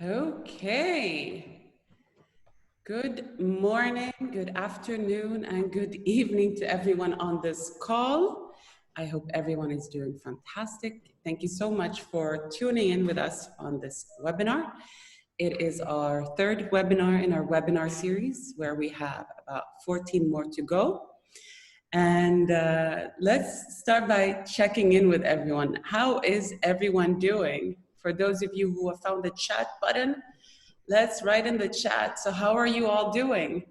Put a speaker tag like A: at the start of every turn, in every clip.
A: Okay. Good morning, good afternoon, and good evening to everyone on this call. I hope everyone is doing fantastic. Thank you so much for tuning in with us on this webinar. It is our third webinar in our webinar series where we have about 14 more to go. And let's start by checking in with everyone. How is everyone doing? For those of you who have found the chat button, let's write in the chat. So how are you all doing?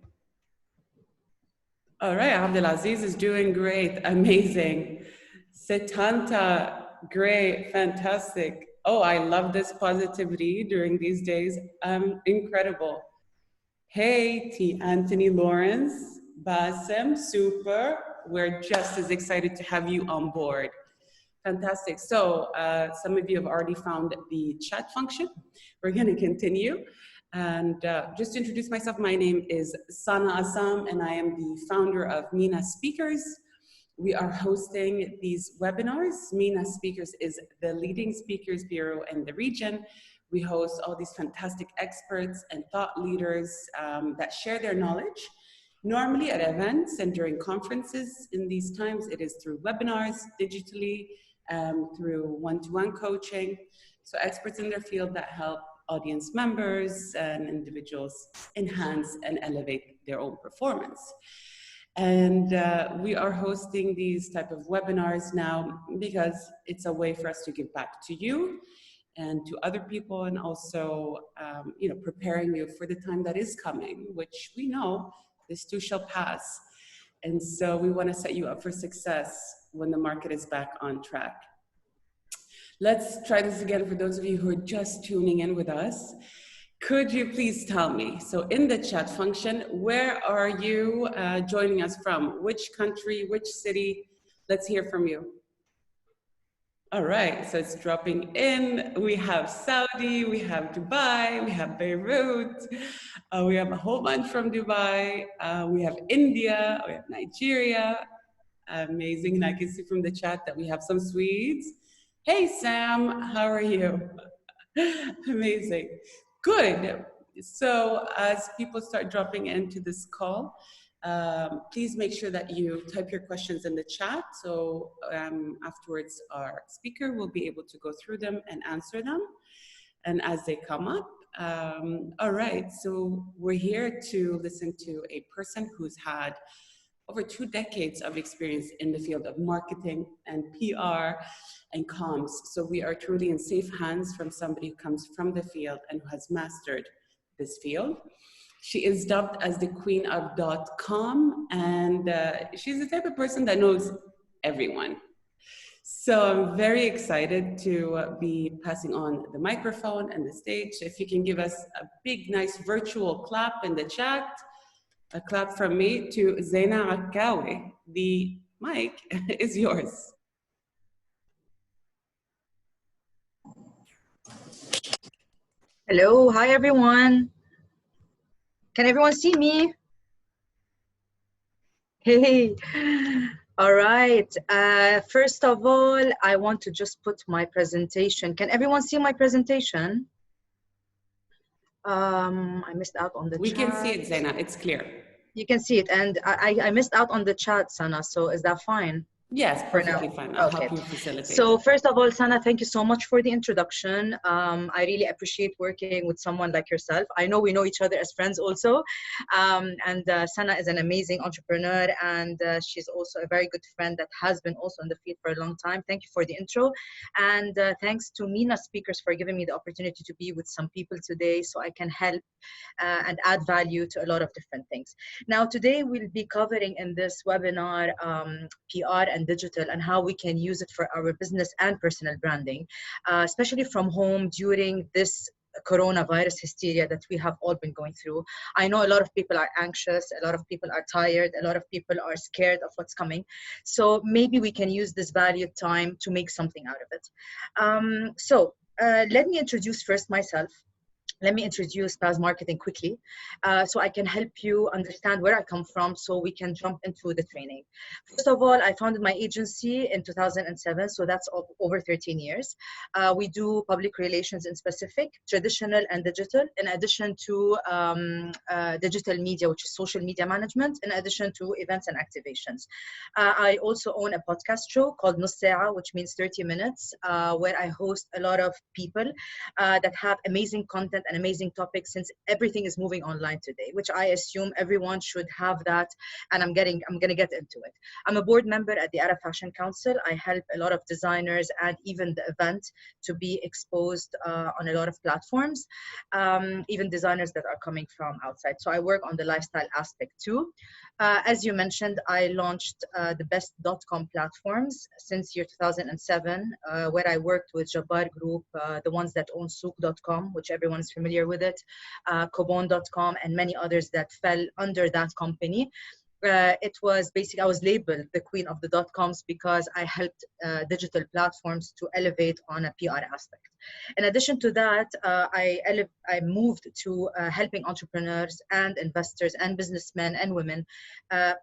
A: All right, Abdulaziz is doing great, amazing. Setanta, great, fantastic. Oh, I love this positivity during these days. Incredible. Hey, T. Anthony Lawrence, Bassem, super. We're just as excited to have you on board. Fantastic. So some of you have already found the chat function. We're going to continue. And just to introduce myself, my name is Sana Assam, and I am the founder of MENA Speakers. We are hosting these webinars. MENA Speakers is the leading speakers bureau in the region. We host all these fantastic experts and thought leaders that share their knowledge. Normally at events and during conferences. In these times, it is through webinars, digitally, through one-to-one coaching. So experts in their field that help audience members and individuals enhance and elevate their own performance. And we are hosting these type of webinars now because it's a way for us to give back to you and to other people, and also preparing you for the time that is coming, which we know this too shall pass. And so we want to set you up for success when the market is back on track. Let's try this again for those of you who are just tuning in with us. Could you please tell me, so in the chat function, where are you joining us from? Which country, which city? Let's hear from you. All right, so it's dropping in. We have Saudi, we have Dubai, we have Beirut, we have a whole bunch from Dubai, we have India, we have Nigeria. Amazing, and I can see from the chat that we have some Swedes. Hey Sam, how are you? Amazing, good. So as people start dropping into this call, please make sure that you type your questions in the chat. So afterwards, our speaker will be able to go through them and answer them. And as they come up, all right, so we're here to listen to a person who's had over 2 decades of experience in the field of marketing and PR and comms. So we are truly in safe hands from somebody who comes from the field and who has mastered this field. She is dubbed as the queen of .com, and she's the type of person that knows everyone. So I'm very excited to be passing on the microphone and the stage. If you can give us a big, nice virtual clap in the chat, a clap from me to Zeina Akkawi. The mic is yours.
B: Hello, hi everyone. Can everyone see me? Hey, all right. First of all, I want to just put my presentation. Can everyone see my presentation? I missed out on the chat.
A: We can see it, Zeina, it's clear.
B: You can see it, and I missed out on the chat, Sana, so is that fine?
A: Yes, perfectly fine. I'll help you facilitate.
B: So first of all, Sana, thank you so much for the introduction. I really appreciate working with someone like yourself. I know we know each other as friends also. And Sana is an amazing entrepreneur, and she's also a very good friend that has been also in the field for a long time. Thank you for the intro. And thanks to MENA Speakers for giving me the opportunity to be with some people today so I can help and add value to a lot of different things. Now, today we'll be covering in this webinar PR and digital and how we can use it for our business and personal branding, especially from home during this coronavirus hysteria that we have all been going through. I know a lot of people are anxious, a lot of people are tired, a lot of people are scared of what's coming. So maybe we can use this valued time to make something out of it. Let me introduce first myself. let me introduce Paz Marketing quickly, so I can help you understand where I come from so we can jump into the training. First of all, I founded my agency in 2007, so that's over 13 years. We do public relations in specific, traditional and digital, in addition to digital media, which is social media management, in addition to events and activations. I also own a podcast show called Nus Sa'a, which means 30 minutes, where I host a lot of people that have amazing content and amazing topics, since everything is moving online today, which I assume everyone should have that, and I'm going to get into it. I'm a board member at the Arab Fashion Council. I help a lot of designers and even the event to be exposed on a lot of platforms, even designers that are coming from outside. So I work on the lifestyle aspect too. As you mentioned, I launched the best.com platforms since year 2007, where I worked with Jabbar Group, the ones that own Souk.com, which everyone is familiar with it, Kobon.com, and many others that fell under that company. It was basically, I was labeled the queen of the dot-coms because I helped digital platforms to elevate on a PR aspect. In addition to that, I moved to helping entrepreneurs and investors and businessmen and women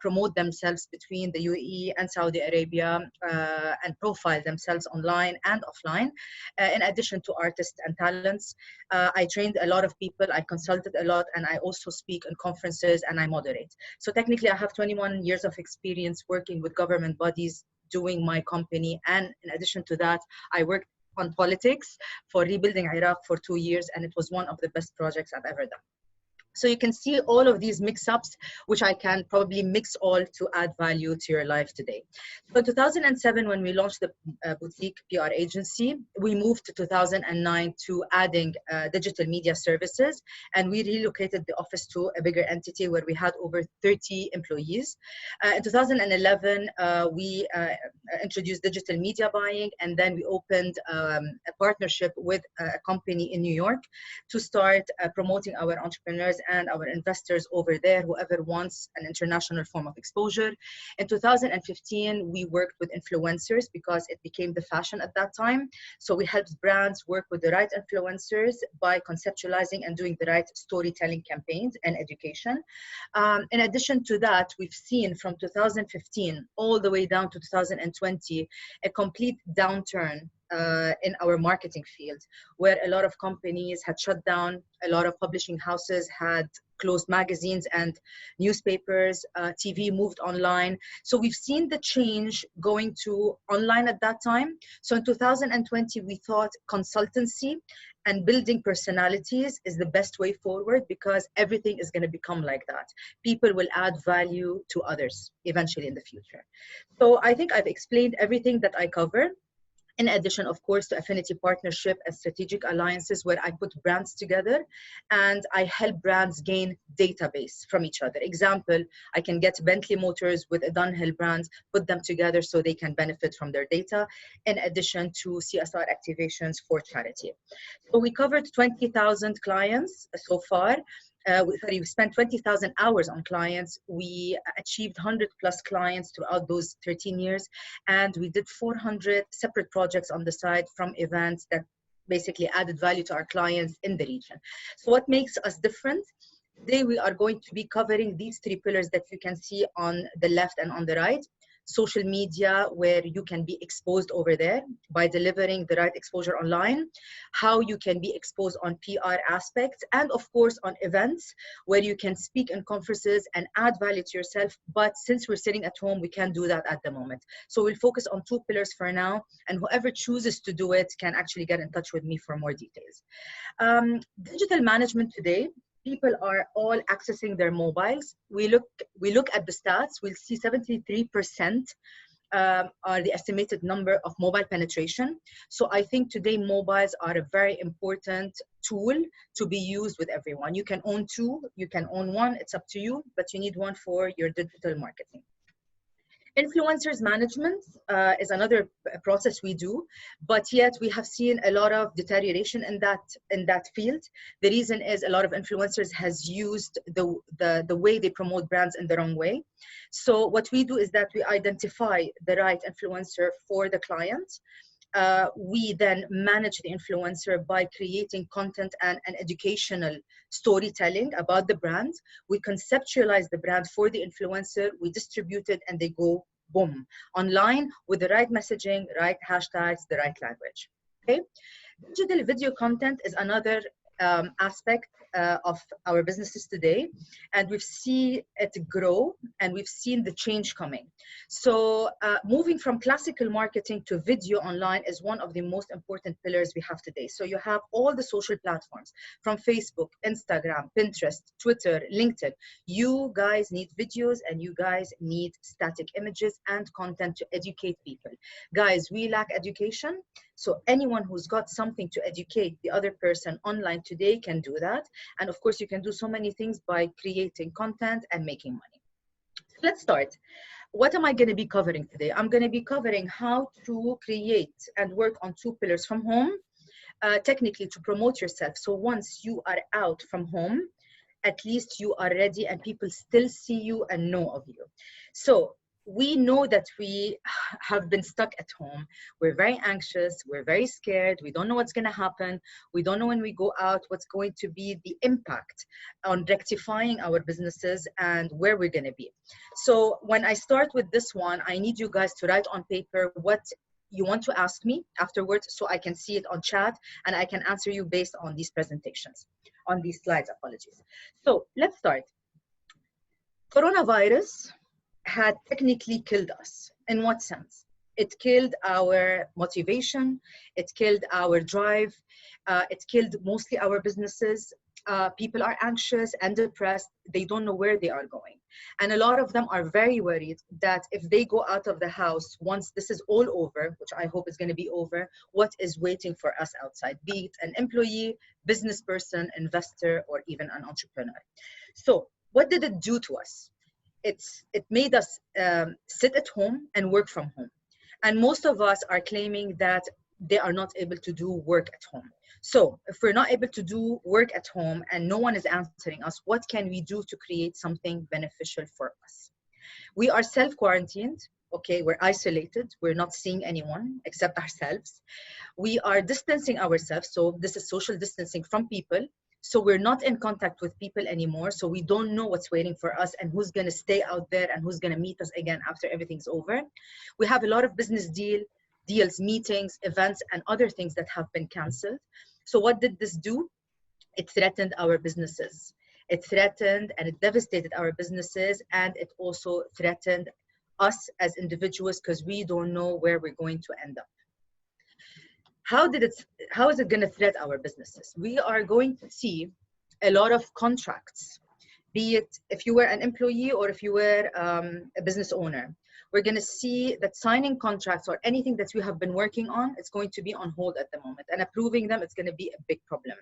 B: promote themselves between the UAE and Saudi Arabia, and profile themselves online and offline, in addition to artists and talents. I trained a lot of people, I consulted a lot, and I also speak in conferences and I moderate. So technically I have 21 years of experience working with government bodies, doing my company, and in addition to that, I worked on politics for rebuilding Iraq for 2 years, and it was one of the best projects I've ever done. So you can see all of these mix-ups, which I can probably mix all to add value to your life today. So in 2007, when we launched the boutique PR agency, we moved to 2009 to adding digital media services, and we relocated the office to a bigger entity where we had over 30 employees. In 2011, we introduced digital media buying, and then we opened a partnership with a company in New York to start promoting our entrepreneurs and our investors over there, whoever wants an international form of exposure. In 2015, we worked with influencers because it became the fashion at that time. So we helped brands work with the right influencers by conceptualizing and doing the right storytelling campaigns and education. In addition to that, we've seen from 2015 all the way down to 2020, a complete downturn in our marketing field, where a lot of companies had shut down, a lot of publishing houses had closed magazines and newspapers, TV moved online. So we've seen the change going to online at that time. So in 2020, we thought consultancy and building personalities is the best way forward, because everything is going to become like that. People will add value to others eventually in the future. So I think I've explained everything that I cover. In addition, of course, to affinity partnership and strategic alliances, where I put brands together and I help brands gain database from each other. Example, I can get Bentley Motors with a Dunhill brand, put them together so they can benefit from their data, in addition to CSR activations for charity. So we covered 20,000 clients so far. We spent 20,000 hours on clients. We achieved 100 plus clients throughout those 13 years. And we did 400 separate projects on the side, from events that basically added value to our clients in the region. So what makes us different? Today, we are going to be covering these 3 pillars that you can see on the left and on the right. Social media, where you can be exposed over there by delivering the right exposure online, how you can be exposed on PR aspects, and of course on events where you can speak in conferences and add value to yourself. But since we're sitting at home, we can't do that at the moment. So we'll focus on 2 pillars for now, and whoever chooses to do it can actually get in touch with me for more details. Digital management today, people are all accessing their mobiles. We look at the stats, we'll see 73% are the estimated number of mobile penetration. So I think today mobiles are a very important tool to be used with everyone. You can own 2, you can own 1, it's up to you, but you need one for your digital marketing. Influencers management is another process we do, but yet we have seen a lot of deterioration in that field. The reason is a lot of influencers has used the way they promote brands in the wrong way. So what we do is that we identify the right influencer for the client. We then manage the influencer by creating content and educational storytelling about the brand. We conceptualize the brand for the influencer, we distribute it, and they go boom online with the right messaging, right hashtags, the right language. Okay. Digital video content is another aspect of our businesses today, and we've seen it grow and we've seen the change coming. So moving from classical marketing to video online is one of the most important pillars we have today. So you have all the social platforms from Facebook, Instagram, Pinterest, Twitter, LinkedIn. You guys need videos and you guys need static images and content to educate people. Guys, we lack education. So anyone who's got something to educate the other person online today can do that. And of course, you can do so many things by creating content and making money. So let's start. What am I going to be covering today? I'm going to be covering how to create and work on 2 pillars from home, technically to promote yourself. So once you are out from home, at least you are ready and people still see you and know of you. So we know that we have been stuck at home. We're very anxious. We're very scared. We don't know what's going to happen. We don't know when we go out what's going to be the impact on rectifying our businesses and where we're going to be. So when I start with this one, I need you guys to write on paper what you want to ask me afterwards so I can see it on chat and I can answer you based on these presentations, on these slides, apologies. So let's start. Coronavirus had technically killed us. In what sense? It killed our motivation, it killed our drive, it killed mostly our businesses. People are anxious and depressed. They don't know where they are going. And a lot of them are very worried that if they go out of the house, once this is all over, which I hope is going to be over, what is waiting for us outside, be it an employee, business person, investor, or even an entrepreneur. So what did it do to us? It made us sit at home and work from home. And most of us are claiming that they are not able to do work at home. So if we're not able to do work at home and no one is answering us, what can we do to create something beneficial for us? We are self-quarantined. Okay, we're isolated. We're not seeing anyone except ourselves. We are distancing ourselves. So this is social distancing from people. So we're not in contact with people anymore. So we don't know what's waiting for us and who's going to stay out there and who's going to meet us again after everything's over. We have a lot of business deals, meetings, events, and other things that have been canceled. So what did this do? It threatened our businesses. It threatened and it devastated our businesses, and it also threatened us as individuals because we don't know where we're going to end up. How is it going to threat our businesses? We are going to see a lot of contracts, be it if you were an employee or if you were a business owner. We're going to see that signing contracts or anything that we have been working on, it's going to be on hold at the moment, and approving them, it's going to be a big problem.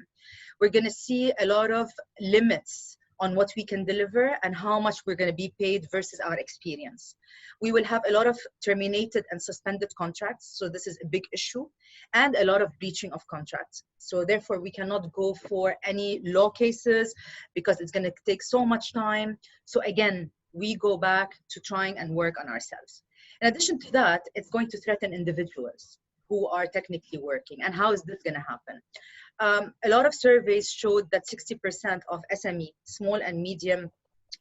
B: We're going to see a lot of limits on what we can deliver and how much we're going to be paid versus our experience. We will have a lot of terminated and suspended contracts. So this is a big issue, and a lot of breaching of contracts. So therefore we cannot go for any law cases because it's going to take so much time. So again, we go back to trying and work on ourselves. In addition to that, it's going to threaten individuals who are technically working. And how is this going to happen? A lot of surveys showed that 60% of SME, small and medium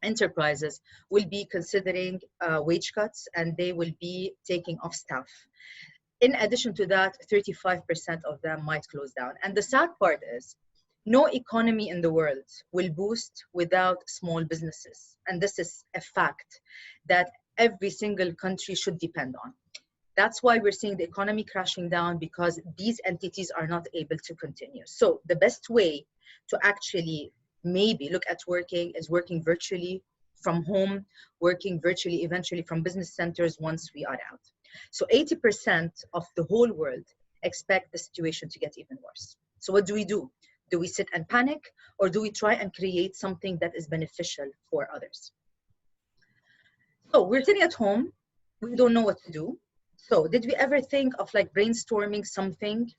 B: enterprises, will be considering wage cuts, and they will be taking off staff. In addition to that, 35% of them might close down. And the sad part is, no economy in the world will boost without small businesses. And this is a fact that every single country should depend on. That's why we're seeing the economy crashing down, because these entities are not able to continue. So the best way to actually maybe look at working is working virtually from home, working virtually eventually from business centers once we are out. So 80% of the whole world expect the situation to get even worse. So what do we do? Do we sit and panic, or do we try and create something that is beneficial for others? So we're sitting at home, we don't know what to do. So did we ever think of like brainstorming something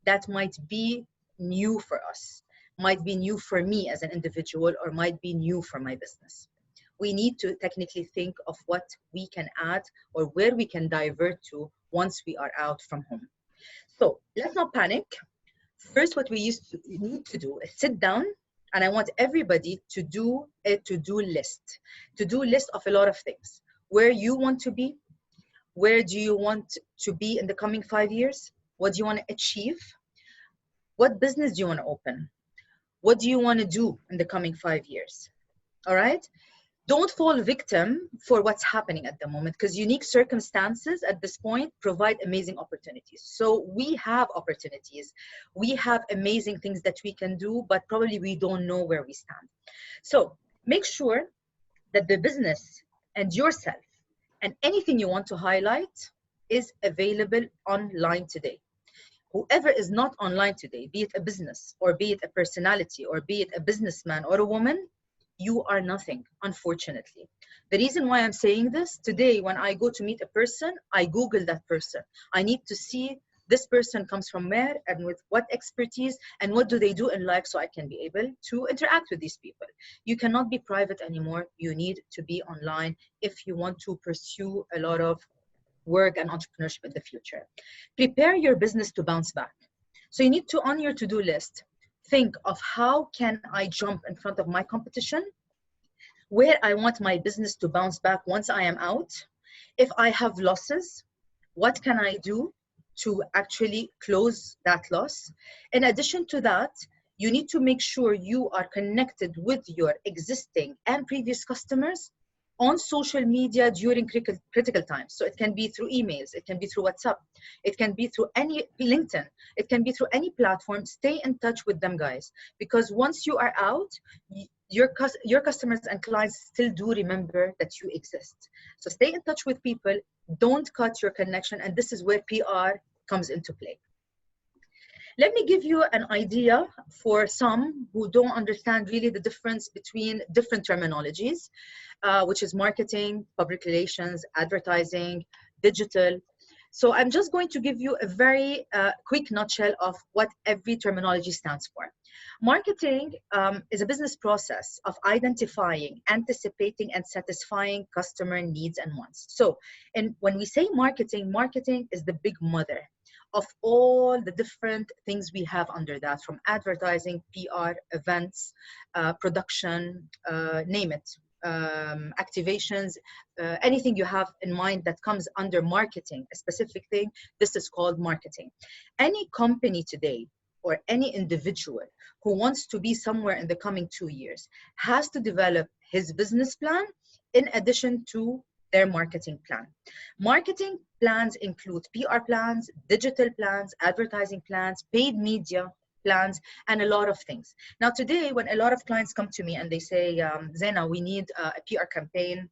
B: that might be new for us, might be new for me as an individual, or might be new for my business? We need to technically think of what we can add or where we can divert to once we are out from home. So let's not panic. First, what we need to do is sit down, and I want everybody to do a to-do list of a lot of things. Where you want to be, where do you want to be in the coming 5 years? What do you want to achieve? What business do you want to open? What do you want to do in the coming 5 years? All right? Don't fall victim for what's happening at the moment, because unique circumstances at this point provide amazing opportunities. So we have opportunities. We have amazing things that we can do, but probably we don't know where we stand. So make sure that the business and yourself and anything you want to highlight is available online today. Whoever is not online today, be it a business or be it a personality or be it a businessman or a woman, you are nothing, unfortunately. The reason why I'm saying this, today when I go to meet a person, I Google that person. I need to see this person comes from where and with what expertise and what do they do in life, so I can be able to interact with these people. You cannot be private anymore. You need to be online if you want to pursue a lot of work and entrepreneurship in the future. Prepare your business to bounce back. So you need to, on your to-do list, think of how can I jump in front of my competition, where I want my business to bounce back once I am out. If I have losses, what can I do to actually close that loss? In addition to that, you need to make sure you are connected with your existing and previous customers on social media during critical times. So it can be through emails, it can be through WhatsApp, it can be through any LinkedIn, it can be through any platform. Stay in touch with them, guys, because once you are out, your customers and clients still do remember that you exist. So stay in touch with people, don't cut your connection, and this is where PR comes into play. Let me give you an idea for some who don't understand really the difference between different terminologies, which is marketing, public relations, advertising, digital. So I'm just going to give you a very quick nutshell of what every terminology stands for. Marketing is a business process of identifying, anticipating, and satisfying customer needs and wants. So, and when we say marketing, marketing is the big mother of all the different things we have under that, from advertising, PR, events, production, name it, activations, anything you have in mind that comes under marketing, a specific thing, this is called marketing. Any company today or any individual who wants to be somewhere in the coming 2 years has to develop his business plan in addition to their marketing plan. Marketing plans include PR plans, digital plans, advertising plans, paid media plans, and a lot of things. Now today, when a lot of clients come to me and they say, Zeina, we need a PR campaign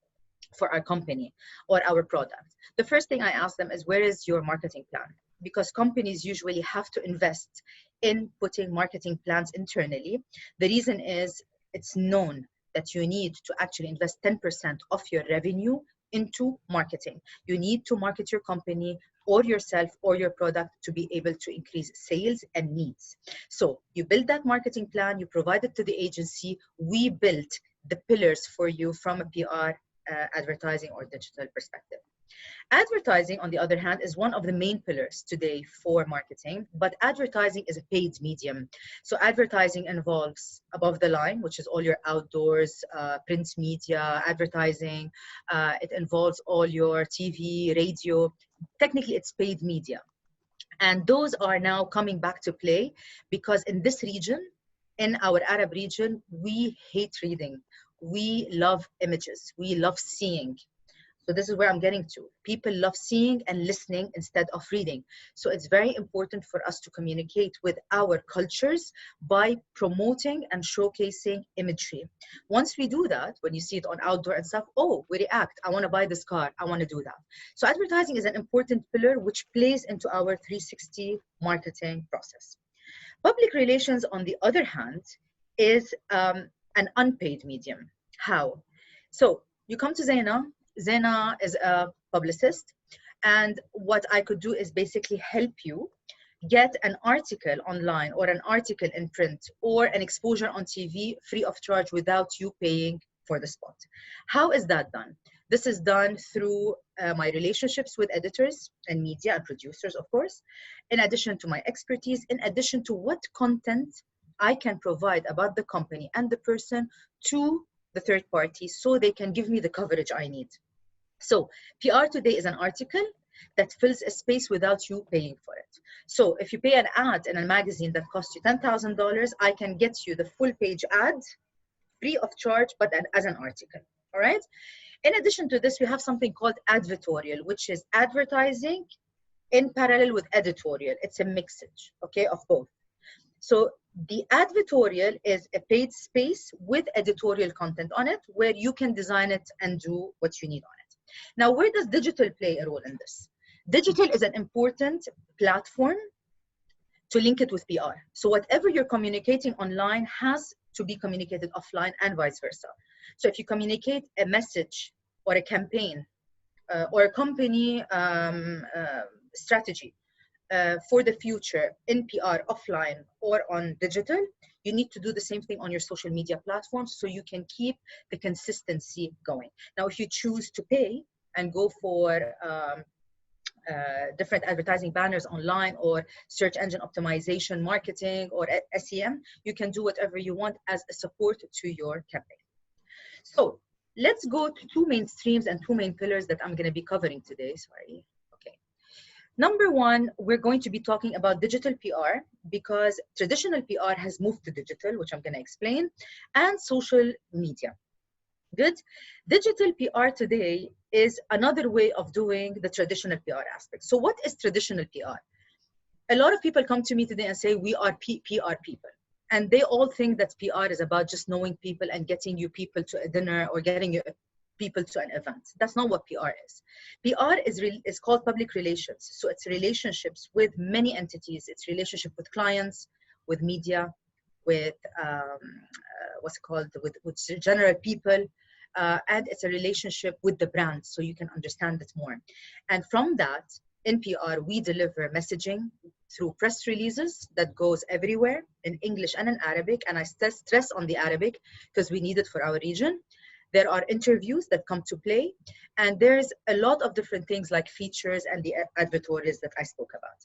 B: for our company or our product, the first thing I ask them is, where is your marketing plan? Because companies usually have to invest in putting marketing plans internally. The reason is it's known that you need to actually invest 10% of your revenue into marketing. You need to market your company or yourself or your product to be able to increase sales and needs. So you build that marketing plan, you provide it to the agency, we built the pillars for you from a PR, advertising, or digital perspective. Advertising, on the other hand, is one of the main pillars today for marketing, but advertising is a paid medium. So advertising involves above the line, which is all your outdoors, print media, advertising. It involves all your TV, radio. Technically, it's paid media. And those are now coming back to play because in this region, in our Arab region, we hate reading. We love images. We love seeing. So this is where I'm getting to. People love seeing and listening instead of reading. So it's very important for us to communicate with our cultures by promoting and showcasing imagery. Once we do that, when you see it on outdoor and stuff, oh, we react. I want to buy this car. I want to do that. So advertising is an important pillar which plays into our 360 marketing process. Public relations, on the other hand, is an unpaid medium. How? So you come to Zeina. Zeina is a publicist, and what I could do is basically help you get an article online or an article in print or an exposure on TV free of charge without you paying for the spot. How is that done? This is done through my relationships with editors and media and producers, of course, in addition to my expertise, in addition to what content I can provide about the company and the person to the third party so they can give me the coverage I need. So PR Today is an article that fills a space without you paying for it. So if you pay an ad in a magazine that costs you $10,000, I can get you the full page ad free of charge, but as an article, all right? In addition to this, we have something called advertorial, which is advertising in parallel with editorial. It's a mixage, okay, of both. So the advertorial is a paid space with editorial content on it where you can design it and do what you need on it. Now, where does digital play a role in this? Digital is an important platform to link it with PR. So whatever you're communicating online has to be communicated offline and vice versa. So if you communicate a message or a campaign or a company strategy for the future in PR offline or on digital, you need to do the same thing on your social media platforms so you can keep the consistency going. Now, if you choose to pay and go for different advertising banners online or search engine optimization, marketing, or SEM, you can do whatever you want as a support to your campaign. So let's go to two main streams and two main pillars that I'm going to be covering today. Sorry. Okay. Number one, we're going to be talking about digital PR because traditional PR has moved to digital, which I'm going to explain, and social media. Good. Digital PR today is another way of doing the traditional PR aspect. So what is traditional PR? A lot of people come to me today and say, we are PR people. And they all think that PR is about just knowing people and getting you people to a dinner or getting you people to an event. That's not what PR is. PR is called public relations. So it's relationships with many entities. It's relationship with clients, with media, with with general people. And it's a relationship with the brand so you can understand it more. And from that, in PR, we deliver messaging through press releases that goes everywhere in English and in Arabic. And I stress on the Arabic because we need it for our region. There are interviews that come to play. And there's a lot of different things like features and the advertorials that I spoke about.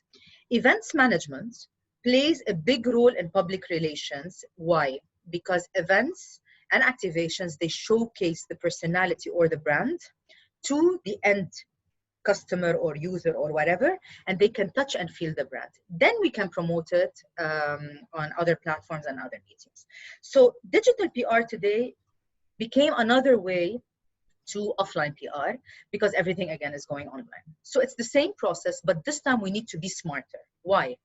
B: Events management plays a big role in public relations. Why? Because events and activations, they showcase the personality or the brand to the end customer or user or whatever, and they can touch and feel the brand. Then we can promote it on other platforms and other meetings. So digital PR today became another way to offline PR because everything again is going online. So it's the same process, but this time we need to be smarter. Why?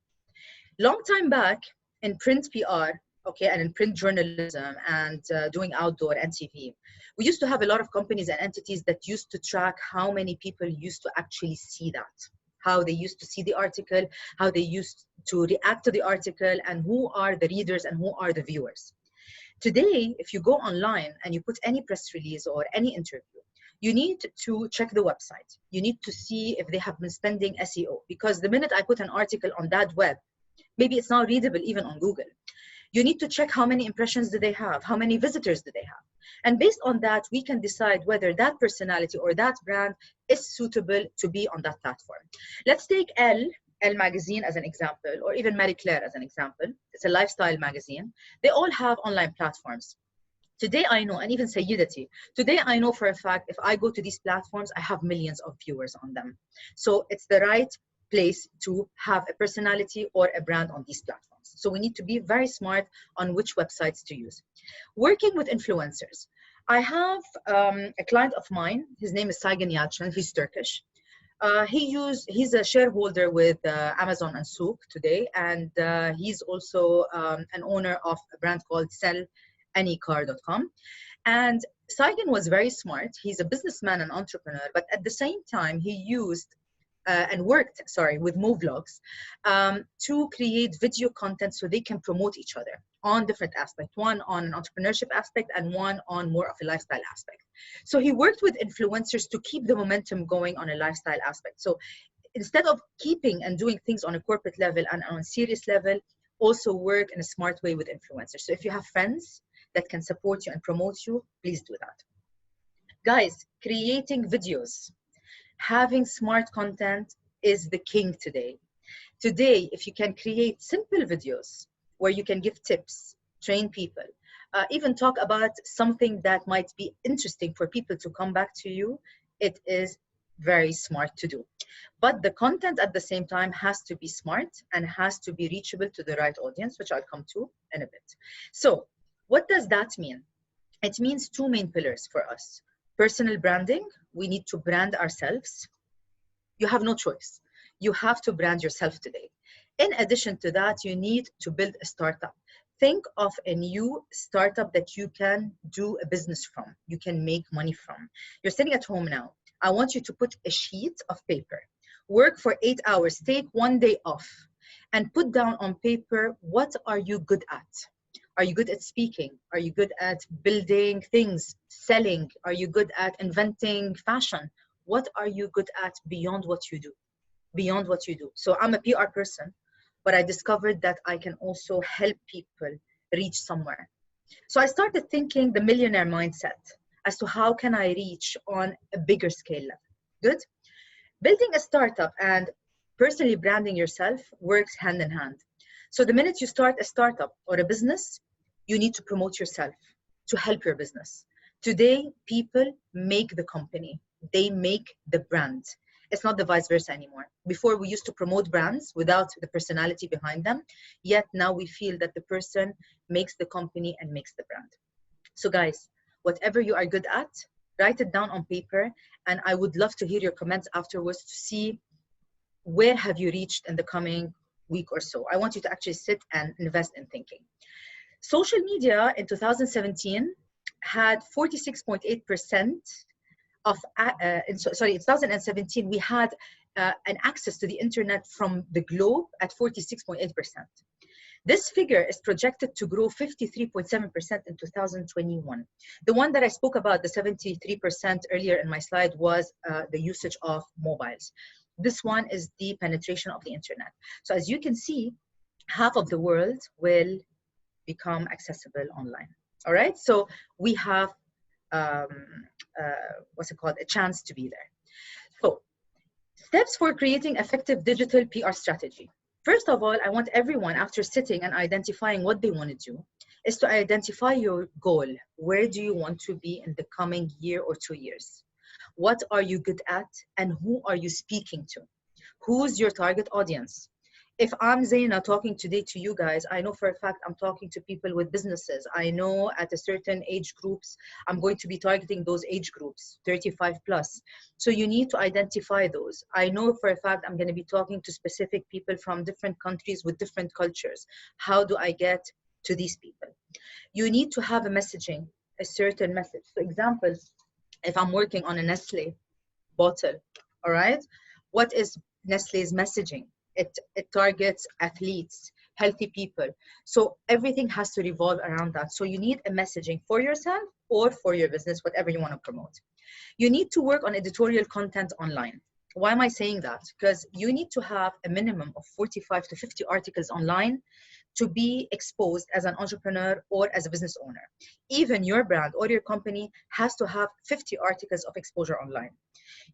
B: Long time back in print PR, okay, and in print journalism and doing outdoor and TV, we used to have a lot of companies and entities that used to track how many people used to actually see that, how they used to see the article, how they used to react to the article, and who are the readers and who are the viewers. Today, if you go online and you put any press release or any interview, you need to check the website. You need to see if they have been spending SEO, because the minute I put an article on that web, maybe it's not readable even on Google. You need to check how many impressions do they have, how many visitors do they have. And based on that, we can decide whether that personality or that brand is suitable to be on that platform. Let's take Elle Magazine as an example, or even Marie Claire as an example. It's a lifestyle magazine. They all have online platforms. Today I know, and even Sayyidati, today I know for a fact, if I go to these platforms, I have millions of viewers on them. So it's the right place to have a personality or a brand on these platforms. So we need to be very smart on which websites to use. Working with influencers. I have a client of mine, his name is Saygun Yalçın, he's Turkish. He's a shareholder with Amazon and Souq today, and he's also an owner of a brand called SellAnyCar.com. And Saygun was very smart. He's a businessman and entrepreneur, but at the same time, he used worked with Movlogs to create video content so they can promote each other on different aspects, one on an entrepreneurship aspect and one on more of a lifestyle aspect. So he worked with influencers to keep the momentum going on a lifestyle aspect. So instead of keeping and doing things on a corporate level and on a serious level, also work in a smart way with influencers. So if you have friends that can support you and promote you, please do that. Guys, creating videos, having smart content is the king today. Today, if you can create simple videos where you can give tips, train people, even talk about something that might be interesting for people to come back to you, it is very smart to do. But the content at the same time has to be smart and has to be reachable to the right audience, which I'll come to in a bit. So what does that mean? It means two main pillars for us. Personal branding, we need to brand ourselves. You have no choice. You have to brand yourself today. In addition to that, you need to build a startup. Think of a new startup that you can do a business from, you can make money from. You're sitting at home now. I want you to put a sheet of paper, work for 8 hours, take one day off, and put down on paper, what are you good at? Are you good at speaking? Are you good at building things, selling? Are you good at inventing fashion? What are you good at beyond what you do? Beyond what you do. So I'm a PR person, but I discovered that I can also help people reach somewhere. So I started thinking the millionaire mindset as to how can I reach on a bigger scale level. Good? Building a startup and personally branding yourself works hand in hand. So the minute you start a startup or a business, you need to promote yourself to help your business. Today, people make the company. They make the brand. It's not the vice versa anymore. Before, we used to promote brands without the personality behind them. Yet now we feel that the person makes the company and makes the brand. So guys, whatever you are good at, write it down on paper. And I would love to hear your comments afterwards to see where have you reached in the coming week or so. I want you to actually sit and invest in thinking. Social media in 2017 had 46.8% of, in 2017, we had an access to the internet from the globe at 46.8%. This figure is projected to grow 53.7% in 2021. The one that I spoke about, the 73% earlier in my slide, was the usage of mobiles. This one is the penetration of the internet. So as you can see, half of the world will become accessible online. All right, so we have a chance to be there. So steps for creating effective digital PR strategy. First of all, I want everyone, after sitting and identifying what they want to do, is to identify your goal. Where do you want to be in the coming year or 2 years? What are you good at and who are you speaking to? Who's your target audience? If I'm Zaina talking today to you guys, I know for a fact I'm talking to people with businesses. I know at a certain age groups, I'm going to be targeting those age groups, 35 plus. So you need to identify those. I know for a fact I'm going to be talking to specific people from different countries with different cultures. How do I get to these people? You need to have a messaging, a certain message. So examples, if I'm working on a Nestle bottle, all right, what is Nestle's messaging? It targets athletes, healthy people. So everything has to revolve around that. So you need a messaging for yourself or for your business, whatever you want to promote. You need to work on editorial content online. Why am I saying that? Because you need to have a minimum of 45 to 50 articles online to be exposed as an entrepreneur or as a business owner. Even your brand or your company has to have 50 articles of exposure online.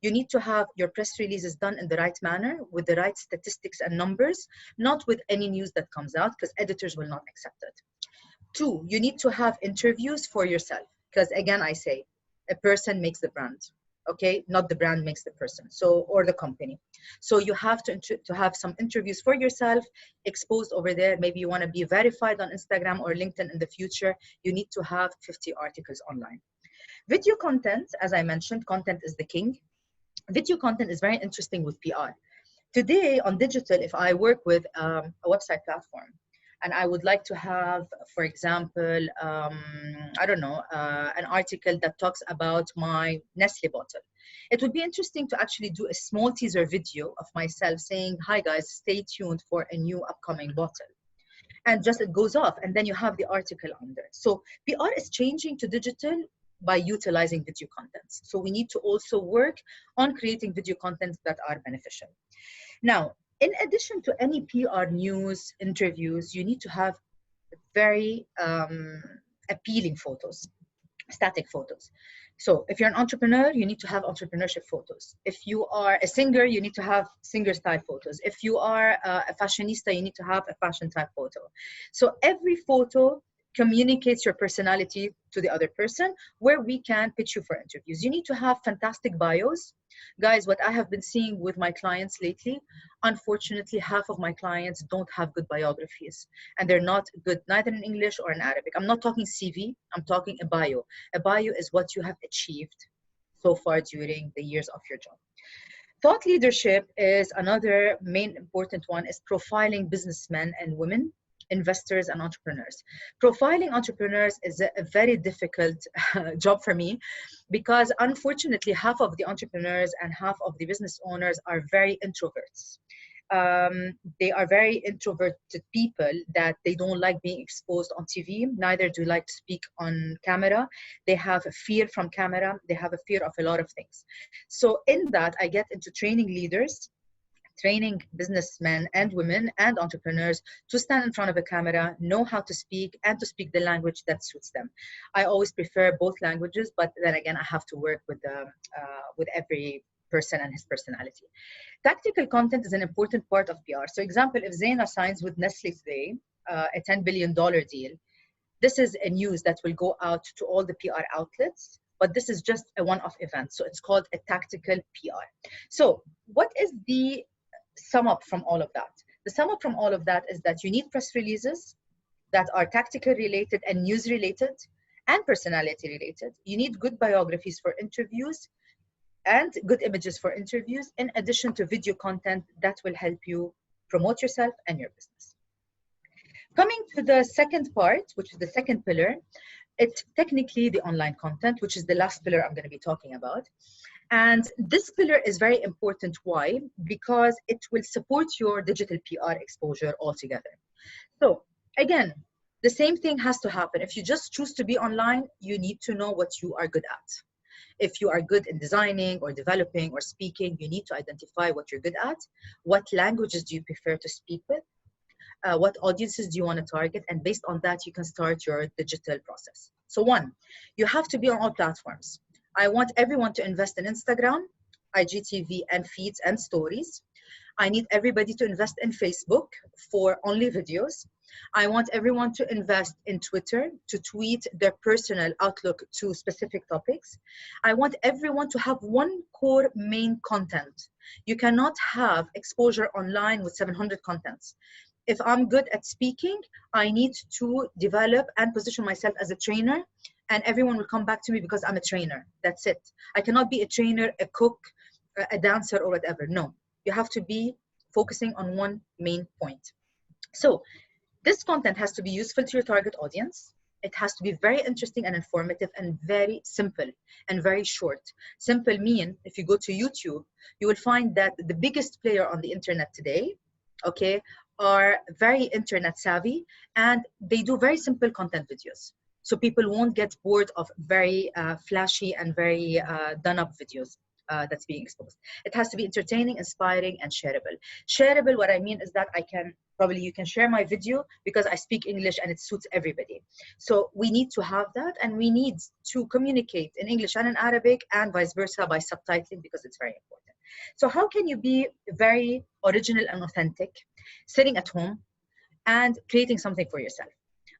B: You need to have your press releases done in the right manner with the right statistics and numbers, not with any news that comes out, because editors will not accept it. 2, you need to have interviews for yourself, because again, I say, a person makes the brand, okay? Not the brand makes the person, so, or the company. So you have to have some interviews for yourself exposed over there. Maybe you want to be verified on Instagram or LinkedIn in the future. You need to have 50 articles online. Video content, as I mentioned, content is the king. Video content is very interesting with PR. Today on digital, if I work with a website platform and I would like to have, for example, I don't know, an article that talks about my Nestle bottle, it would be interesting to actually do a small teaser video of myself saying, hi guys, stay tuned for a new upcoming bottle. And just it goes off, and then you have the article under. So PR is changing to digital by utilizing video contents. So we need to also work on creating video contents that are beneficial. Now, in addition to any PR news, interviews, you need to have very appealing photos, static photos. So if you're an entrepreneur, you need to have entrepreneurship photos. If you are a singer, you need to have singer style photos. If you are a fashionista, you need to have a fashion type photo. So every photo communicates your personality to the other person, where we can pitch you for interviews. You need to have fantastic bios. Guys, what I have been seeing with my clients lately, unfortunately, half of my clients don't have good biographies, and they're not good neither in English or in Arabic. I'm not talking CV, I'm talking a bio. A bio is what you have achieved so far during the years of your job. Thought leadership is another main important one, is profiling businessmen and women, investors and entrepreneurs. Profiling entrepreneurs is a very difficult job for me, because unfortunately half of the entrepreneurs and half of the business owners are very introverts. They are very introverted people, that they don't like being exposed on TV, neither do like to speak on camera. They have a fear from camera, they have a fear of a lot of things. So in that, I get into training leaders, training businessmen and women and entrepreneurs to stand in front of a camera, know how to speak, and to speak the language that suits them. I always prefer both languages, but then again, I have to work with every person and his personality. Tactical content is an important part of PR. So example, if Zaina signs with Nestle today, a $10 billion deal, this is a news that will go out to all the PR outlets, but this is just a one-off event. So it's called a tactical PR. So what is the sum up from all of that? The sum up from all of that is that you need press releases that are tactical related and news related and personality related. You need good biographies for interviews and good images for interviews, in addition to video content that will help you promote yourself and your business. Coming to the second part, which is the second pillar, it's technically the online content, which is the last pillar I'm going to be talking about. And this pillar is very important. Why? Because it will support your digital PR exposure altogether. So again, the same thing has to happen. If you just choose to be online, you need to know what you are good at. If you are good in designing or developing or speaking, you need to identify what you're good at. What languages do you prefer to speak with? What audiences do you want to target? And based on that, you can start your digital process. So one, you have to be on all platforms. I want everyone to invest in Instagram, IGTV, and feeds and stories. I need everybody to invest in Facebook for only videos. I want everyone to invest in Twitter to tweet their personal outlook to specific topics. I want everyone to have one core main content. You cannot have exposure online with 700 contents. If I'm good at speaking, I need to develop and position myself as a trainer, and everyone will come back to me because I'm a trainer. That's it. I cannot be a trainer, a cook, a dancer, or whatever. No, you have to be focusing on one main point. So this content has to be useful to your target audience. It has to be very interesting and informative and very simple and very short. Simple mean, if you go to YouTube, you will find that the biggest player on the internet today, okay, are very internet savvy, and they do very simple content videos. So people won't get bored of very flashy and very done up videos that's being exposed. It has to be entertaining, inspiring, and shareable. Shareable, what I mean is that you can share my video because I speak English and it suits everybody. So we need to have that, and we need to communicate in English and in Arabic and vice versa by subtitling, because it's very important. So how can you be very original and authentic, sitting at home and creating something for yourself?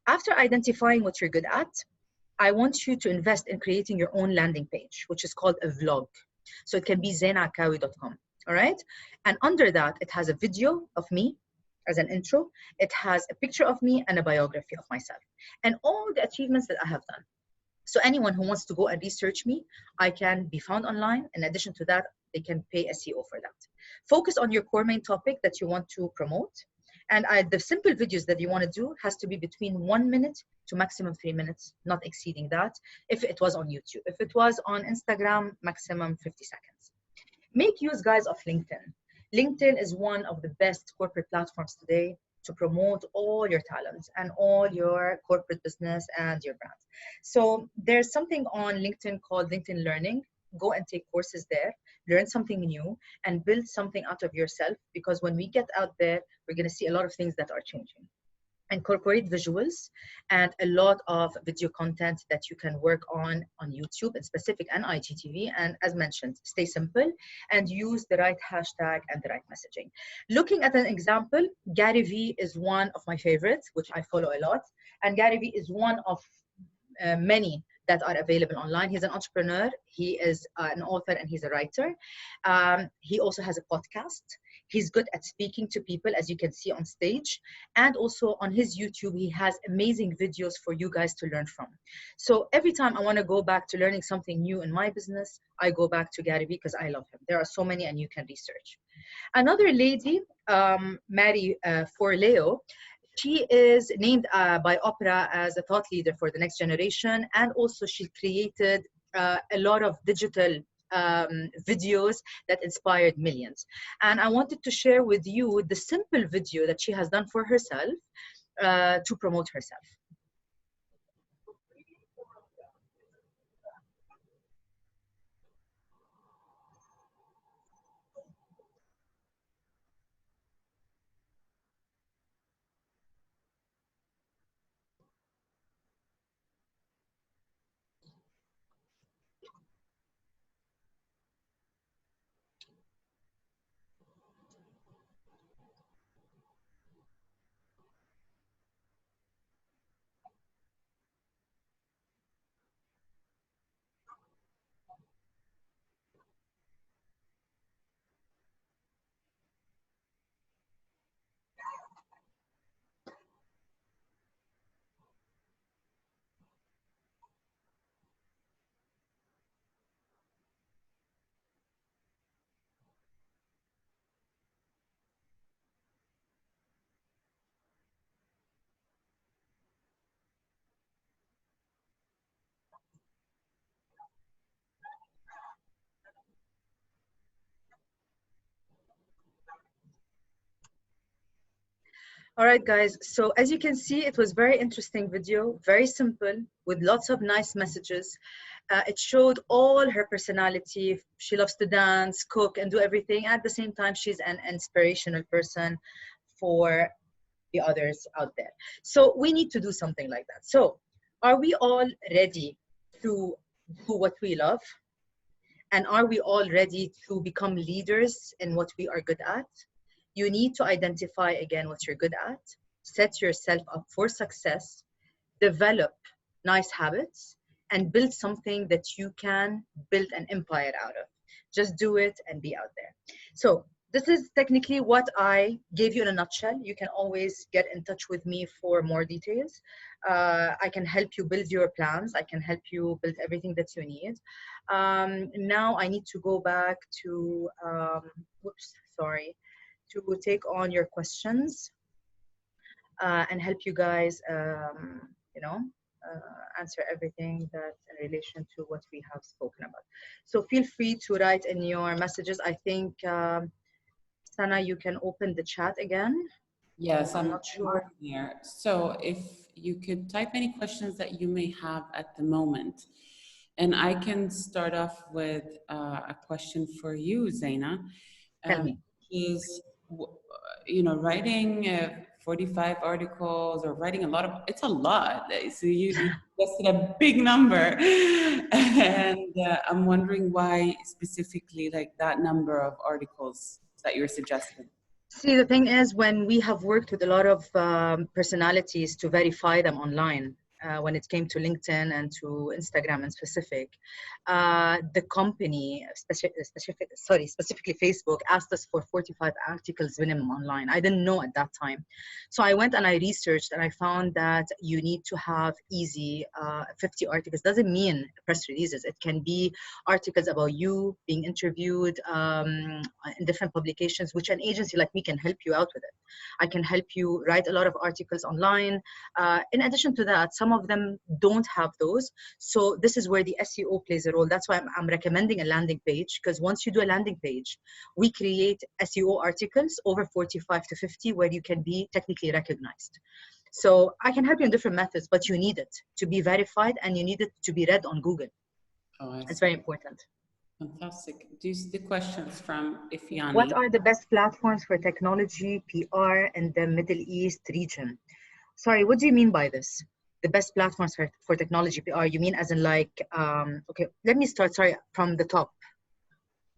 B: After identifying what you're good at, I want you to invest in creating your own landing page, which is called a vlog. So it can be zainaakawi.com, all right? And under that, it has a video of me as an intro. It has a picture of me and a biography of myself and all the achievements that I have done. So anyone who wants to go and research me, I can be found online. In addition to that, they can pay SEO for that. Focus on your core main topic that you want to promote. And the simple videos that you want to do has to be between 1 minute to maximum 3 minutes, not exceeding that. If it was on YouTube, if it was on Instagram, maximum 50 seconds. Make use, guys, of LinkedIn. LinkedIn is one of the best corporate platforms today to promote all your talents and all your corporate business and your brand. So there's something on LinkedIn called LinkedIn Learning. Go and take courses there, learn something new, and build something out of yourself, because when we get out there, we're going to see a lot of things that are changing. incorporate visuals and a lot of video content that you can work on YouTube in specific and IGTV. And as mentioned, stay simple and use the right hashtag and the right messaging. Looking at an example, Gary Vee is one of my favorites, which I follow a lot. And Gary Vee is one of many that are available online. He's an entrepreneur, he is an author, and he's a writer. He also has a podcast. He's good at speaking to people, as you can see on stage. And also on his YouTube, he has amazing videos for you guys to learn from. So every time I want to go back to learning something new in my business, I go back to Gary Vee because I love him. There are so many, and you can research. Another lady, Mary Forleo, she is named by Oprah as a thought leader for the next generation. And also she created a lot of digital videos that inspired millions. And I wanted to share with you the simple video that she has done for herself to promote herself. All right, guys. So as you can see, it was very interesting video, very simple, with lots of nice messages. It showed all her personality. She loves to dance, cook, and do everything. At the same time, she's an inspirational person for the others out there. So we need to do something like that. So are we all ready to do what we love? And are we all ready to become leaders in what we are good at? You need to identify again what you're good at, set yourself up for success, develop nice habits, and build something that you can build an empire out of. Just do it and be out there. So this is technically what I gave you in a nutshell. You can always get in touch with me for more details. I can help you build your plans. I can help you build everything that you need. Now I need to go back to, to take on your questions and help you guys, answer everything that in relation to what we have spoken about. So feel free to write in your messages. I think, Sana, you can open the chat again.
A: Yes, I'm not sure here. So if you could type any questions that you may have at the moment. And I can start off with a question for you, Zaina.
B: Tell me.
A: Is, writing 45 articles or writing a lot of, it's a lot. So you suggested a big number. And I'm wondering why specifically like that number of articles that you're suggesting.
B: See, the thing is, when we have worked with a lot of personalities to verify them online, when it came to LinkedIn and to Instagram in specific, the company, specifically Facebook, asked us for 45 articles minimum online. I didn't know at that time. So I went and I researched and I found that you need to have easy 50 articles. Doesn't mean press releases. It can be articles about you being interviewed in different publications, which an agency like me can help you out with it. I can help you write a lot of articles online. In addition to that, some of them don't have those. So this is where the SEO plays a role. That's why I'm recommending a landing page, because once you do a landing page, we create SEO articles over 45 to 50 where you can be technically recognized. So I can help you in different methods, but you need it to be verified and you need it to be read on Google. It's very important.
A: Fantastic. These the questions from Ifiani.
B: What are the best platforms for technology PR in the Middle East region? Sorry, what do you mean by this? The best platforms for technology PR? You mean as in like, okay, let me start, sorry, from the top.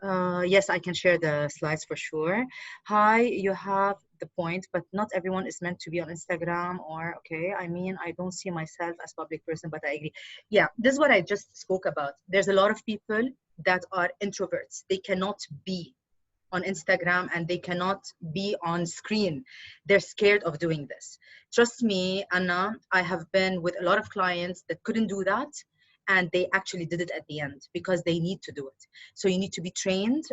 B: Yes, I can share the slides for sure. Hi, you have the point, but not everyone is meant to be on Instagram or, okay, I mean, I don't see myself as public person, but I agree. Yeah, this is what I just spoke about. There's a lot of people that are introverts. They cannot be on Instagram and they cannot be on screen. They're scared of doing this. Trust me, Anna, I have been with a lot of clients that couldn't do that and they actually did it at the end because they need to do it. So you need to be trained.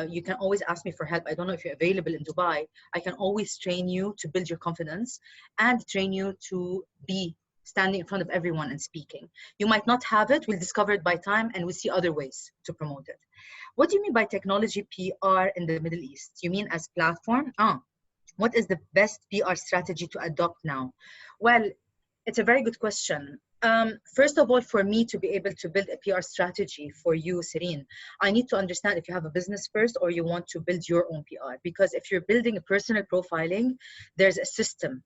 B: You can always ask me for help. I don't know if you're available in Dubai. I can always train you to build your confidence and train you to be standing in front of everyone and speaking. You might not have it. We'll discover it by time and we'll see other ways to promote it. What do you mean by technology PR in the Middle East? You mean as platform? What is the best PR strategy to adopt now? Well, it's a very good question. First of all, for me to be able to build a PR strategy for you, Serene, I need to understand if you have a business first or you want to build your own PR. Because if you're building a personal profiling, there's a system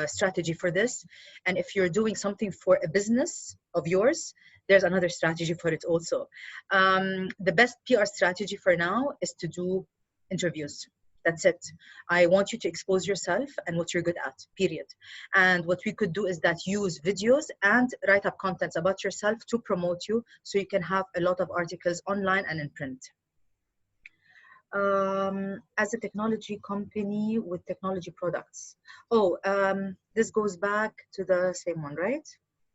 B: strategy for this. And if you're doing something for a business of yours, there's another strategy for it also. The best PR strategy for now is to do interviews. That's it. I want you to expose yourself and what you're good at, period. And what we could do is that use videos and write up contents about yourself to promote you so you can have a lot of articles online and in print. As a technology company with technology products. This goes back to the same one, right?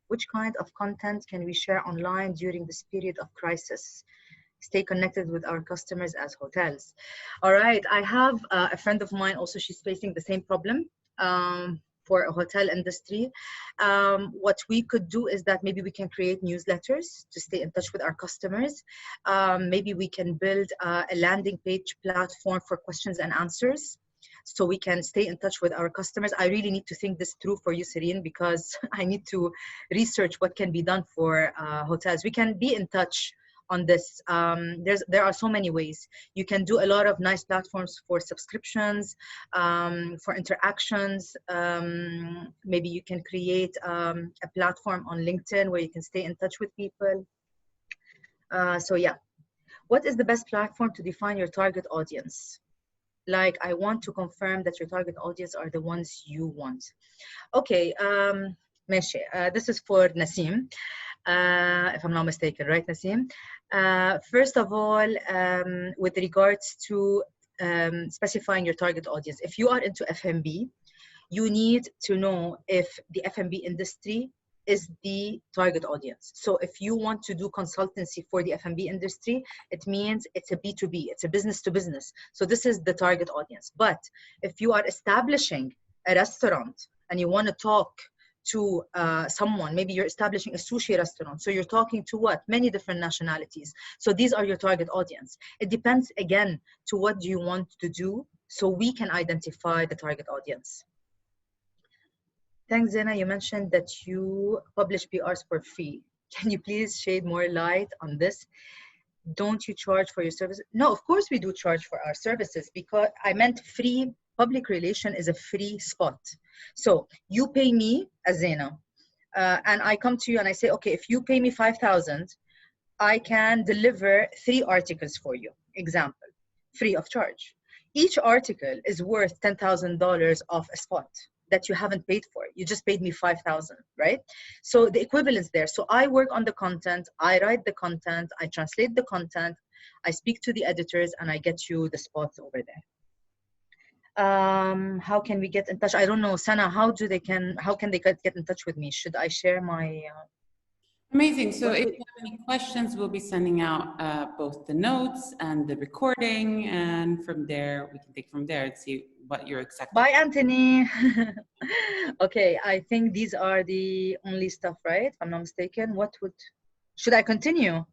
B: Which kind of content can we share online during this period of crisis? Stay connected with our customers as hotels. All right, I have a friend of mine also, she's facing the same problem for a hotel industry. What we could do is that maybe we can create newsletters to stay in touch with our customers. Maybe we can build a landing page platform for questions and answers so we can stay in touch with our customers. I really need to think this through for you, Serene, because I need to research what can be done for hotels. We can be in touch on this. There are so many ways. You can do a lot of nice platforms for subscriptions, for interactions. Maybe you can create a platform on LinkedIn where you can stay in touch with people. So yeah, what is the best platform to define your target audience? Like, I want to confirm that your target audience are the ones you want. Okay, Meshi, this is for Nasim. If I'm not mistaken, right, Nasim? First of all, with regards to specifying your target audience, if you are into F&B, you need to know if the F&B industry is the target audience. So if you want to do consultancy for the F&B industry, it means it's a B2B, it's a business to business. So this is the target audience. But if you are establishing a restaurant and you want to talk to someone, maybe you're establishing a sushi restaurant, so you're talking to what? Many different nationalities. So these are your target audience. It depends, again, to what do you want to do so we can identify the target audience. Thanks, Zena. You mentioned that you publish PRs for free. Can you please shed more light on this? Don't you charge for your services? No, of course we do charge for our services, because I meant free. Public relation is a free spot. So you pay me as Zena, and I come to you and I say, okay, if you pay me 5,000, I can deliver 3 articles for you, example, free of charge. Each article is worth $10,000 of a spot that you haven't paid for. You just paid me 5,000, right? So the equivalence there. So I work on the content, I write the content, I translate the content, I speak to the editors, and I get you the spots over there. How can we get in touch? I don't know, Sana, how can they get in touch with me? Should I share my
A: Amazing. So if you have any questions, we'll be sending out both the notes and the recording, and from there we can take from there and see what you're exactly.
B: Bye, Anthony. Okay, I think these are the only stuff, right? If I'm not mistaken. Should I continue?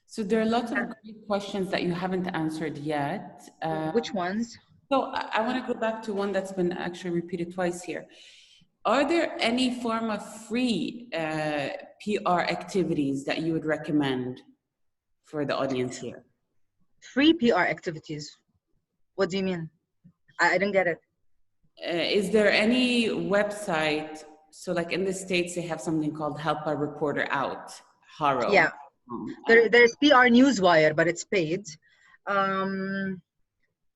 A: So there are lots of great questions that you haven't answered yet.
B: Which ones?
A: So I want to go back to one that's been actually repeated twice here. Are there any form of free PR activities that you would recommend for the audience here?
B: Free PR activities? What do you mean? I didn't get it.
A: Is there any website? So, like in the States, they have something called Help a Reporter Out,
B: Yeah,
A: Haro.
B: there's PR Newswire, but it's paid.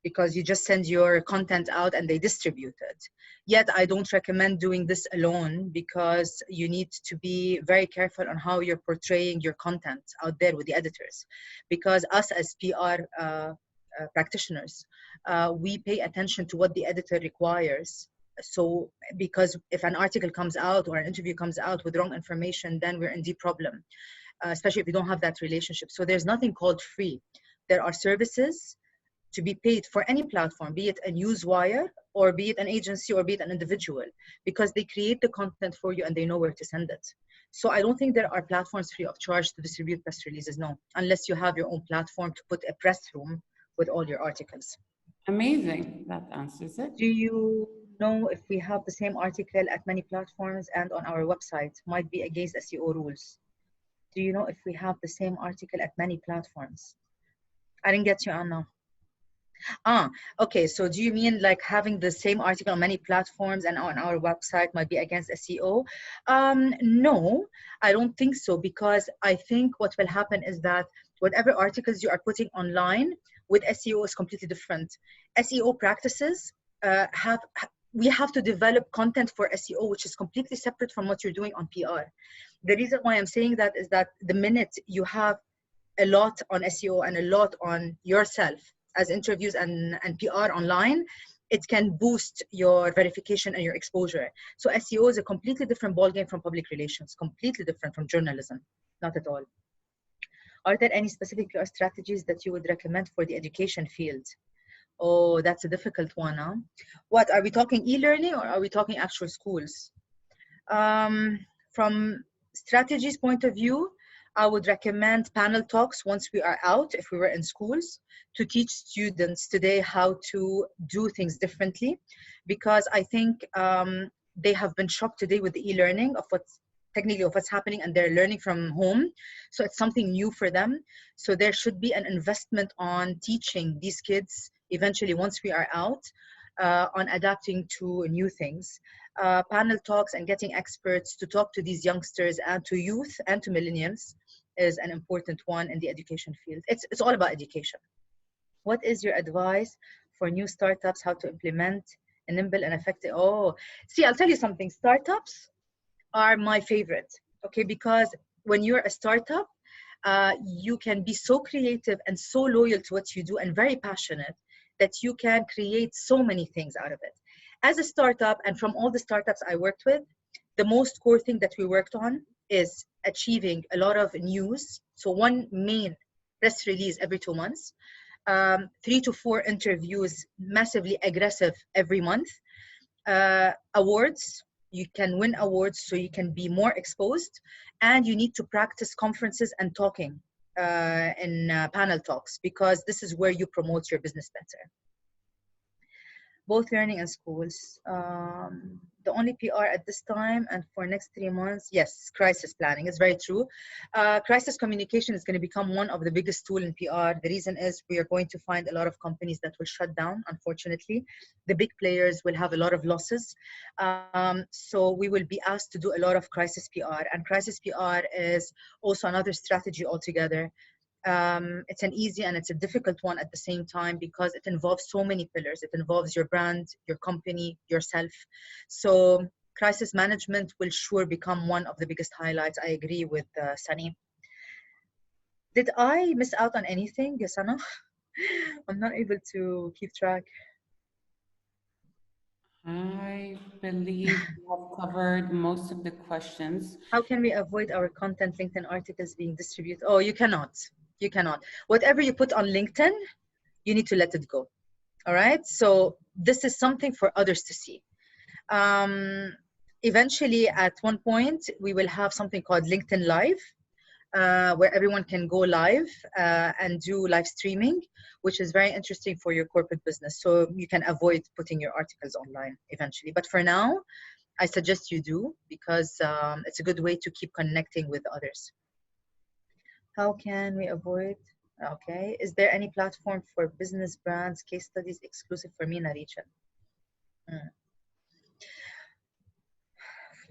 B: Because you just send your content out and they distribute it. Yet I don't recommend doing this alone because you need to be very careful on how you're portraying your content out there with the editors. Because us as PR practitioners, we pay attention to what the editor requires. So because if an article comes out or an interview comes out with wrong information, then we're in deep problem, especially if we don't have that relationship. So there's nothing called free. There are services to be paid for any platform, be it a newswire or be it an agency or be it an individual, because they create the content for you and they know where to send it. So I don't think there are platforms free of charge to distribute press releases, no, unless you have your own platform to put a press room with all your articles.
A: Amazing. That answers it.
B: Do you know if we have the same article at many platforms and on our website? Might be against SEO rules. Do you know if we have the same article at many platforms? I didn't get you, Anna. Okay. So do you mean like having the same article on many platforms and on our website might be against SEO? No, I don't think so, because I think what will happen is that whatever articles you are putting online with SEO is completely different. SEO practices we have to develop content for SEO, which is completely separate from what you're doing on PR. The reason why I'm saying that is that the minute you have a lot on SEO and a lot on yourself as interviews and PR online, it can boost your verification and your exposure. So SEO is a completely different ballgame from public relations, completely different from journalism, not at all. Are there any specific PR strategies that you would recommend for the education field? Oh, that's a difficult one, huh? What, are we talking e-learning or are we talking actual schools? From strategies point of view, I would recommend panel talks once we are out, if we were in schools, to teach students today how to do things differently, because I think they have been shocked today with the e-learning of what's happening, and they're learning from home. So it's something new for them. So there should be an investment on teaching these kids eventually once we are out on adapting to new things. Panel talks and getting experts to talk to these youngsters and to youth and to millennials is an important one in the education field. It's all about education. What is your advice for new startups, how to implement a nimble and effective? Oh, see, I'll tell you something. Startups are my favorite, okay? Because when you're a startup, you can be so creative and so loyal to what you do and very passionate that you can create so many things out of it. As a startup, and from all the startups I worked with, the most core thing that we worked on is achieving a lot of news. So one main press release every 2 months, 3 to 4 interviews, massively aggressive every month, awards. You can win awards so you can be more exposed, and you need to practice conferences and talking in panel talks, because this is where you promote your business better. Both learning and schools. The only PR at this time and for next 3 months, yes, crisis planning is very true. Crisis communication is going to become one of the biggest tool in PR. The reason is we are going to find a lot of companies that will shut down, unfortunately. The big players will have a lot of losses. So we will be asked to do a lot of crisis PR, and crisis PR is also another strategy altogether. It's an easy and it's a difficult one at the same time, because it involves so many pillars. It involves your brand, your company, yourself. So crisis management will sure become one of the biggest highlights. I agree with Sunny. Did I miss out on anything, Yasana? I'm not able to keep track.
A: I believe we have covered most of the questions.
B: How can we avoid our content LinkedIn articles being distributed? Oh, you cannot. You cannot. Whatever you put on LinkedIn, you need to let it go. All right. So this is something for others to see. Eventually, at one point, we will have something called LinkedIn Live, where everyone can go live and do live streaming, which is very interesting for your corporate business. So you can avoid putting your articles online eventually. But for now, I suggest you do, because it's a good way to keep connecting with others. How can we avoid? Okay. Is there any platform for business brands, case studies exclusive for MENA region?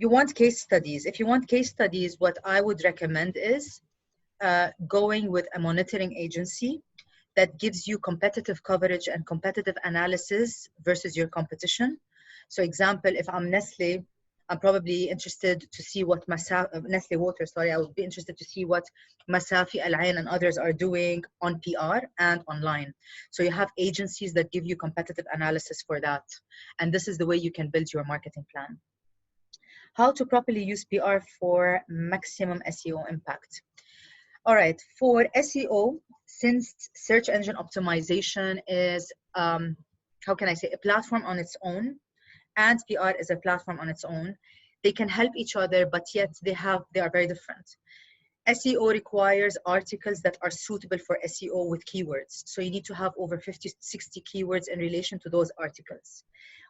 B: you want case studies. If you want case studies, what I would recommend is going with a monitoring agency that gives you competitive coverage and competitive analysis versus your competition. So example, if I'm Nestle, I'm probably interested to see what Nestle Water, sorry, I would be interested to see what Masafi, Al Ain, and others are doing on PR and online. So you have agencies that give you competitive analysis for that. And this is the way you can build your marketing plan. How to properly use PR for maximum SEO impact. All right, for SEO, since search engine optimization is, how can I say, a platform on its own, and PR is a platform on its own, they can help each other, but yet they are very different. SEO requires articles that are suitable for SEO with keywords. So you need to have over 50, 60 keywords in relation to those articles.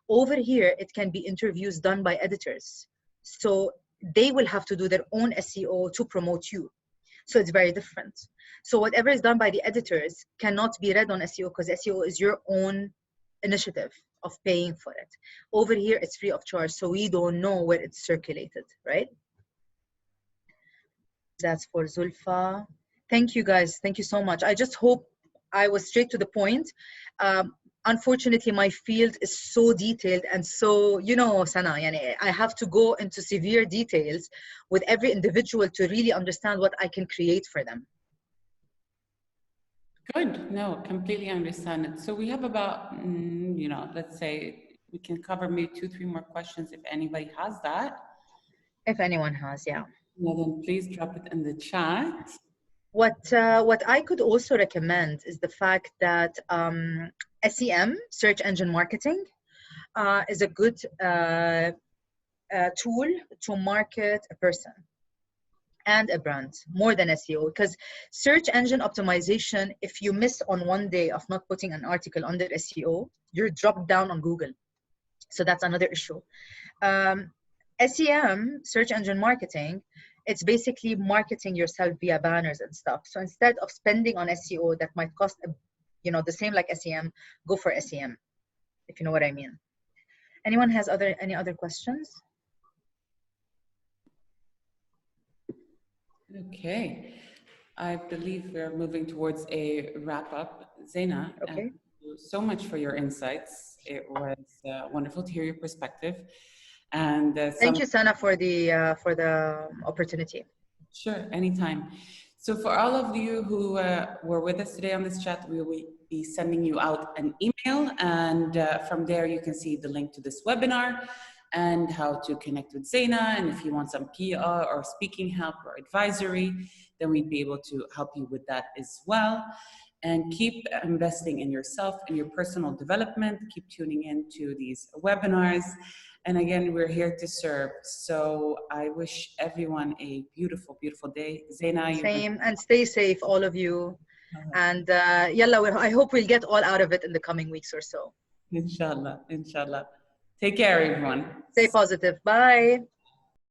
B: Over here, it can be interviews done by editors. So they will have to do their own SEO to promote you. So it's very different. So whatever is done by the editors cannot be read on SEO because SEO is your own initiative of paying for it. Over here, it's free of charge. So we don't know where it's circulated, right? That's for Zulfa. Thank you guys. Thank you so much. I just hope I was straight to the point. Unfortunately, my field is so detailed and so, you know, Sana, I have to go into severe details with every individual to really understand what I can create for them.
A: Good. No, completely understand it. So we have about, let's say we can cover maybe 2-3 more questions if anybody has that.
B: If anyone has, yeah.
A: Yeah, then please drop it in the chat.
B: What I could also recommend is the fact that SEM, search engine marketing, is a good tool to market a person and a brand more than SEO, because search engine optimization, if you miss on one day of not putting an article under SEO, you're dropped down on Google. So that's another issue. SEM, search engine marketing, it's basically marketing yourself via banners and stuff. So instead of spending on SEO that might cost, the same like SEM, go for SEM, if you know what I mean. Anyone has any other questions?
A: Okay. I believe we're moving towards a wrap up. Zaina,
B: okay.
A: Thank you so much for your insights. It was wonderful to hear your perspective. And
B: thank you, Sana, for the opportunity.
A: Sure, anytime. So for all of you who were with us today on this chat, we will be sending you out an email, and from there you can see the link to this webinar and how to connect with Zaina. And if you want some PR or speaking help or advisory, then we'd be able to help you with that as well. And keep investing in yourself and your personal development. Keep tuning into these webinars. And again, we're here to serve. So I wish everyone a beautiful, beautiful day. Zaina,
B: same, and stay safe, all of you. And I hope we'll get all out of it in the coming weeks or so.
A: Inshallah, inshallah. Take care, everyone.
B: Stay positive. Bye.